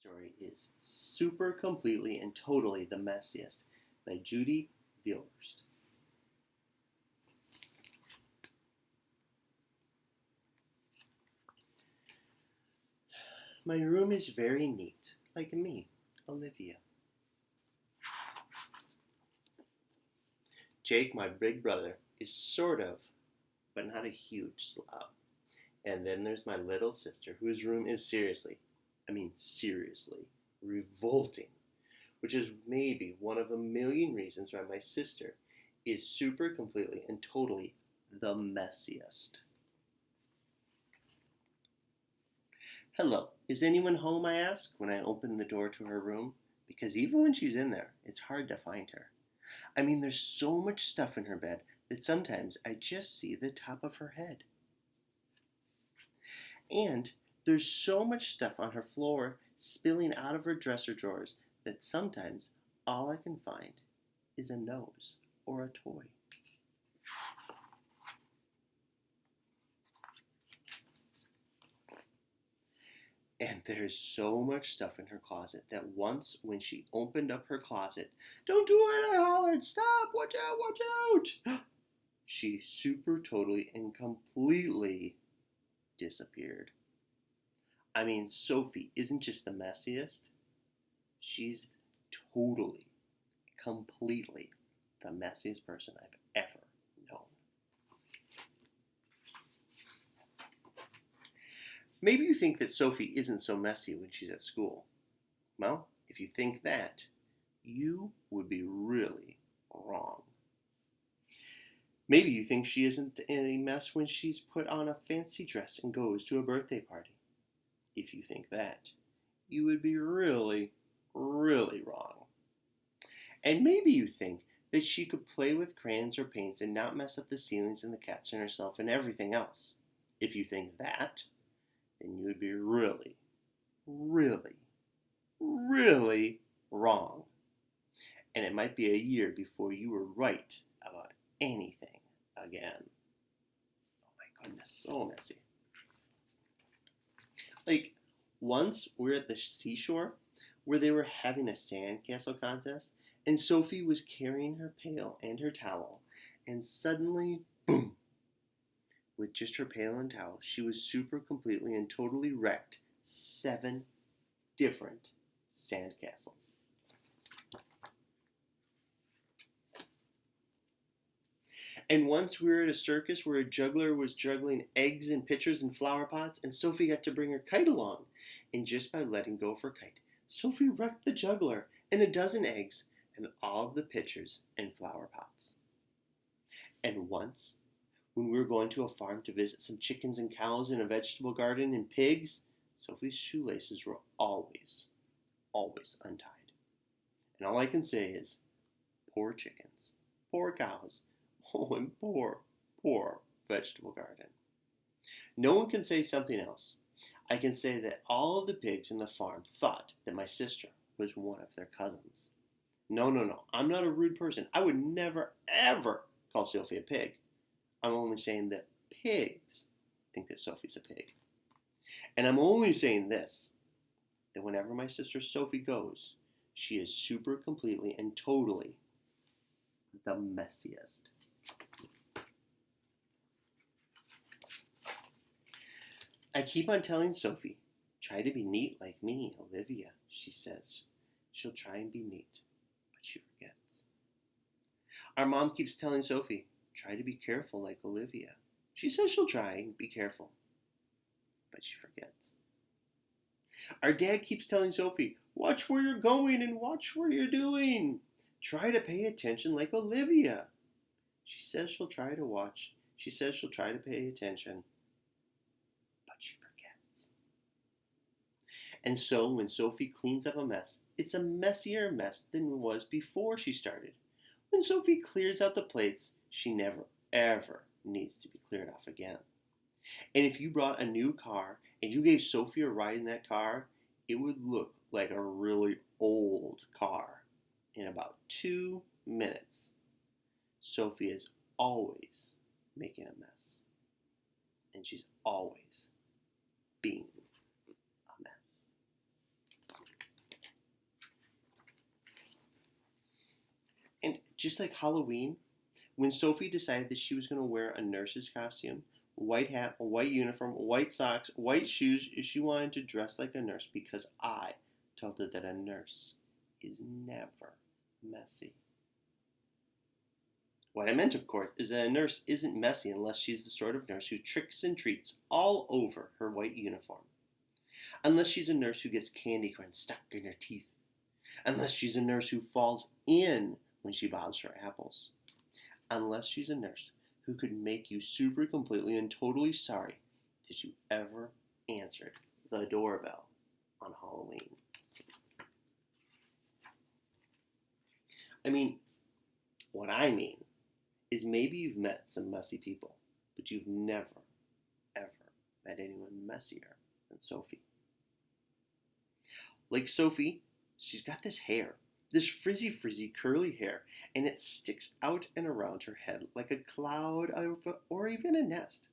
Story is Super Completely and Totally the Messiest by Judy Vilhurst. My room is very neat, like me, Olivia. Jake, my big brother, is sort of, but not a huge slob. And then there's my little sister, whose room is seriously, revolting, which is maybe one of a million reasons why my sister is super completely and totally the messiest. Hello, is anyone home? I ask when I open the door to her room, because even when she's in there, it's hard to find her. There's so much stuff in her bed that sometimes I just see the top of her head. And there's so much stuff on her floor spilling out of her dresser drawers that sometimes all I can find is a nose or a toy. And there's so much stuff in her closet that once when she opened up her closet, "Don't do it," I hollered, "Stop, watch out, watch out." She super totally and completely disappeared. Sophie isn't just the messiest, she's totally, completely the messiest person I've ever known. Maybe you think that Sophie isn't so messy when she's at school. Well, if you think that, you would be really wrong. Maybe you think she isn't a mess when she's put on a fancy dress and goes to a birthday party. If you think that, you would be really, really wrong. And maybe you think that she could play with crayons or paints and not mess up the ceilings and the cats and herself and everything else. If you think that, then you would be really, really, really wrong. And it might be a year before you were right about anything again. Oh my goodness, so messy. Once we were at the seashore where they were having a sandcastle contest, and Sophie was carrying her pail and her towel, and suddenly, boom! With just her pail and towel, she was super completely and totally wrecked 7 different sandcastles. And once we were at a circus where a juggler was juggling eggs and pitchers and flower pots, and Sophie got to bring her kite along. And just by letting go of her kite, Sophie wrecked the juggler and a dozen eggs and all of the pitchers and flower pots. And once, when we were going to a farm to visit some chickens and cows and a vegetable garden and pigs, Sophie's shoelaces were always untied. And all I can say is, poor chickens, poor cows, oh, and poor vegetable garden. No one can say something else. I can say that all of the pigs in the farm thought that my sister was one of their cousins. No. I'm not a rude person. I would never, ever call Sophie a pig. I'm only saying that pigs think that Sophie's a pig. And I'm only saying this, that whenever my sister Sophie goes, she is super completely and totally the messiest. I keep on telling Sophie, "Try to be neat like me, Olivia," she says. She'll try and be neat, but she forgets. Our mom keeps telling Sophie, "Try to be careful like Olivia." She says she'll try and be careful, but she forgets. Our dad keeps telling Sophie, "Watch where you're going and watch where you're doing. Try to pay attention like Olivia." She says she'll try to watch. She says she'll try to pay attention, but she forgets. And so when Sophie cleans up a mess, it's a messier mess than it was before she started. When Sophie clears out the plates, she never, ever needs to be cleared off again. And if you brought a new car and you gave Sophie a ride in that car, it would look like a really old car in about 2 minutes. Sophie is always making a mess. And she's always being a mess. Just like Halloween, when Sophie decided that she was going to wear a nurse's costume, a white hat, a white uniform, white socks, white shoes, she wanted to dress like a nurse because I told her that a nurse is never messy. What I meant, of course, is that a nurse isn't messy unless she's the sort of nurse who tricks and treats all over her white uniform. Unless she's a nurse who gets candy corn stuck in her teeth. Unless she's a nurse who falls in when she bobs her apples. Unless she's a nurse who could make you super completely and totally sorry that you ever answered the doorbell on Halloween. What I mean is maybe you've met some messy people, but you've never, ever met anyone messier than Sophie. Like Sophie, she's got this hair, this frizzy, curly hair, and it sticks out and around her head like a cloud or even a nest.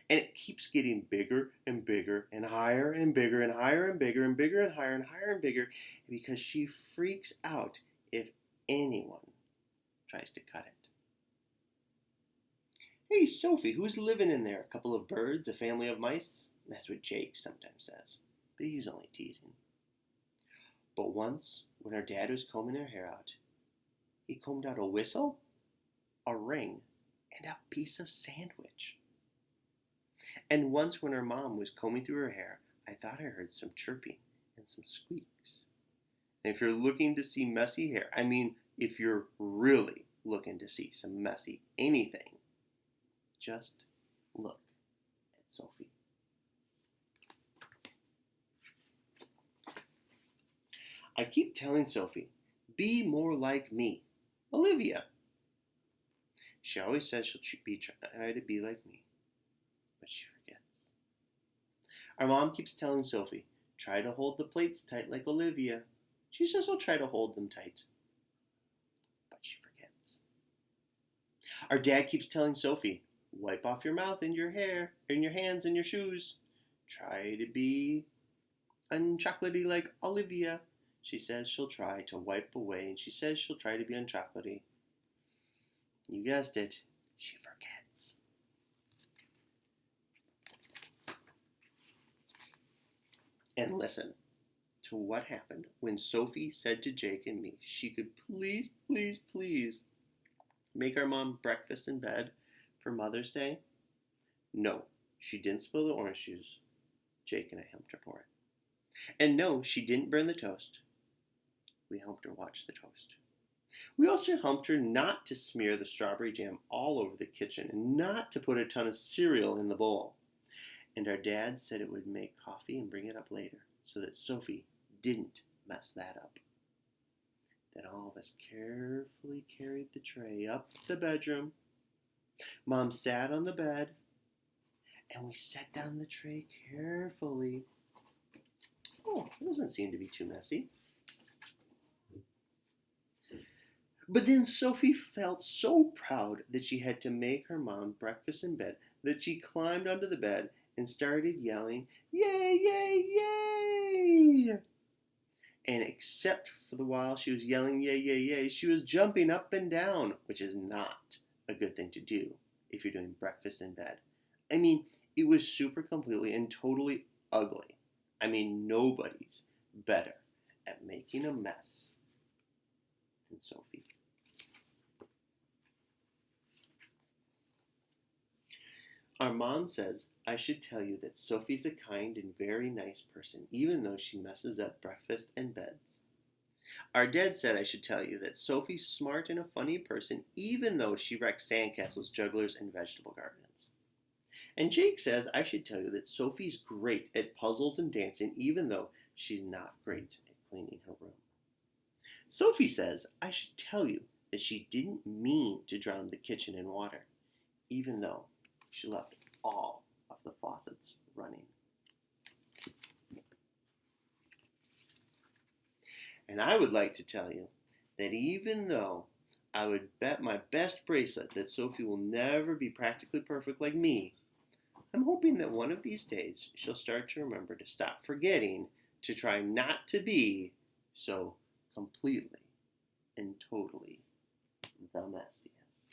And it keeps getting bigger and bigger and higher and bigger and higher and bigger and bigger and higher and higher and bigger because she freaks out if anyone tries to cut it. Hey, Sophie, who's living in there? A couple of birds, a family of mice? That's what Jake sometimes says, but he's only teasing. But once, when her dad was combing her hair out, he combed out a whistle, a ring, and a piece of sandwich. And once when her mom was combing through her hair, I thought I heard some chirping and some squeaks. And if you're looking to see messy hair, if you're really looking to see some messy anything, just look at Sophie. I keep telling Sophie, be more like me, Olivia. She always says she'll try to be like me, but she forgets. Our mom keeps telling Sophie, try to hold the plates tight like Olivia. She says I'll try to hold them tight, but she forgets. Our dad keeps telling Sophie, wipe off your mouth and your hair, and your hands and your shoes. Try to be unchocolatey like Olivia. She says she'll try to wipe away, and she says she'll try to be unchocolatey. You guessed it, she forgets. And listen to what happened when Sophie said to Jake and me she could please make our mom breakfast in bed for Mother's Day. No, she didn't spill the orange juice. Jake and I helped her pour it. And no, she didn't burn the toast. We helped her watch the toast. We also helped her not to smear the strawberry jam all over the kitchen and not to put a ton of cereal in the bowl. And our dad said it would make coffee and bring it up later so that Sophie didn't mess that up. Then all of us carefully carried the tray up the bedroom. Mom sat on the bed and we set down the tray carefully. Oh, it doesn't seem to be too messy. But then Sophie felt so proud that she had to make her mom breakfast in bed that she climbed onto the bed and started yelling, "Yay, yay, yay!" And except for the while she was yelling, "Yay, yay, yay," she was jumping up and down, which is not a good thing to do if you're doing breakfast in bed. It was super completely and totally ugly. Nobody's better at making a mess than Sophie. Our mom says I should tell you that Sophie's a kind and very nice person, even though she messes up breakfast and beds. Our dad said I should tell you that Sophie's smart and a funny person, even though she wrecks sandcastles, jugglers, and vegetable gardens. And Jake says I should tell you that Sophie's great at puzzles and dancing, even though she's not great at cleaning her room. Sophie says I should tell you that she didn't mean to drown the kitchen in water, even though she left all of the faucets running. And I would like to tell you that even though I would bet my best bracelet that Sophie will never be practically perfect like me, I'm hoping that one of these days she'll start to remember to stop forgetting to try not to be so completely and totally the Messiest.